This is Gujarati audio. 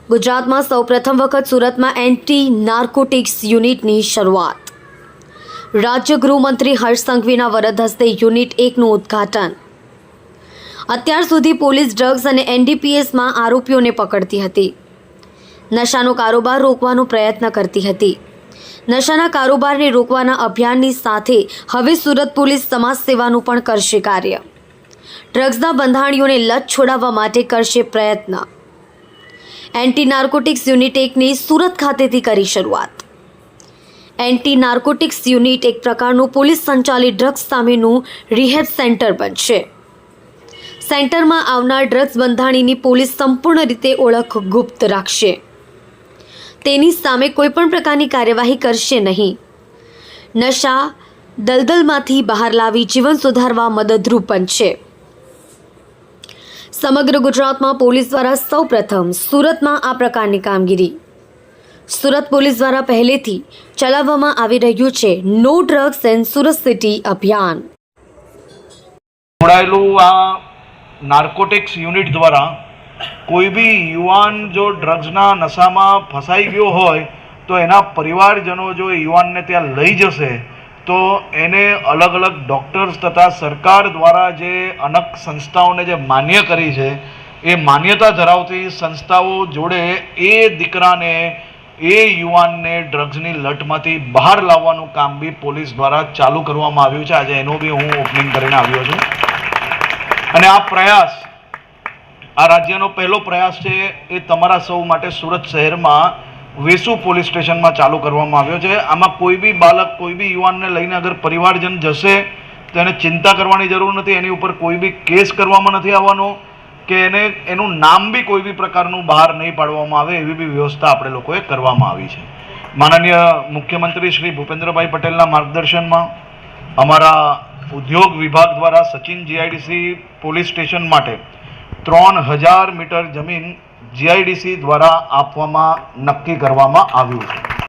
ગુજરાતમાં સૌપ્રથમ વખત સુરતમાં એન્ટી નાર્કોટિક્સ યુનિટની શરૂઆત। રાજ્ય ગૃહમંત્રી હર્ષ સંઘવીના વરદ હસ્તે યુનિટ 1નું ઉદ્ઘાટન। અત્યાર સુધી પોલીસ ડ્રગ્સ અને એનડીપીએસમાં આરોપીઓને પકડતી હતી, નશાનો કારોબાર રોકવાનો પ્રયત્ન કરતી હતી। નશાના કારોબારને રોકવાના અભિયાનની સાથે હવે સુરત પોલીસ સમાજ સેવાનું પણ કરશે કાર્ય। ડ્રગ્સના બંધાણીઓને લત છોડાવવા માટે કરશે પ્રયત્ન। એન્ટી નાર્કોટિક્સ યુનિટ 1ની સુરત ખાતેથી કરી શરૂઆત। એન્ટી નાર્કોટિક્સ યુનિટ એક પ્રકારનું પોલીસ સંચાલિત ડ્રગ્સ સામેનું રિહેબ સેન્ટર બનશે। સેન્ટરમાં આવનાર ડ્રગ્સ બંધાણીની પોલીસ સંપૂર્ણ રીતે ઓળખ ગુપ્ત રાખશે। તેની સામે કોઈપણ પ્રકારની કાર્યવાહી કરશે નહીં। નશા દલદલમાંથી બહાર લાવી જીવન સુધારવા મદદરૂપ બનશે। સમગ્ર ગુજરાતમાં પોલીસ દ્વારા સૌપ્રથમ સુરતમાં આ પ્રકારની કામગીરી સુરત પોલીસ દ્વારા પહેલેથી ચલાવવામાં આવી રહ્યું છે no drugs in Surat city અભિયાન। જોડાયેલું આ નાર્કોટિક્સ યુનિટ દ્વારા કોઈ બી યુવાન જો ડ્રગ્સના નશામાં ફસાઈ ગયો હોય તો એના પરિવારજનો જો યુવાનને ત્યાં લઈ જશે તો એને અલગ અલગ ડૉક્ટર્સ તથા સરકાર દ્વારા જે અનેક સંસ્થાઓને જે માન્ય કરી છે એ માન્યતા ધરાવતી સંસ્થાઓ જોડે એ દીકરાને એ યુવાનને ડ્રગ્સની લટમાંથી બહાર લાવવાનું કામ બી પોલીસ દ્વારા ચાલુ કરવામાં આવ્યું છે। આજે એનું બી હું ઓપનિંગ કરીને આવ્યો છું અને આ પ્રયાસ આ રાજ્યનો પહેલો પ્રયાસ છે એ તમારા સૌ માટે સુરત શહેરમાં વેસુ પોલીસ સ્ટેશનમાં ચાલુ કરવામાં આવ્યો છે। આમાં કોઈ બી બાળક કોઈ બી યુવાનને લઈને અગર પરિવારજન જશે તો એને ચિંતા કરવાની જરૂર નથી, એની ઉપર કોઈ બી કેસ કરવામાં નથી આવવાનો કે એનું નામ બી કોઈ બી પ્રકારનું બહાર નહીં પાડવામાં આવે એવી બી વ્યવસ્થા આપણે લોકોએ કરવામાં આવી છે। માનનીય મુખ્યમંત્રી શ્રી ભૂપેન્દ્રભાઈ પટેલના માર્ગદર્શનમાં અમારા ઉદ્યોગ વિભાગ દ્વારા સચિન જીઆઈડીસી પોલીસ સ્ટેશન માટે 3000 મીટર જમીન જીઆઈડીસી દ્વારા આપવામાં નક્કી કરવામાં આવ્યું છે।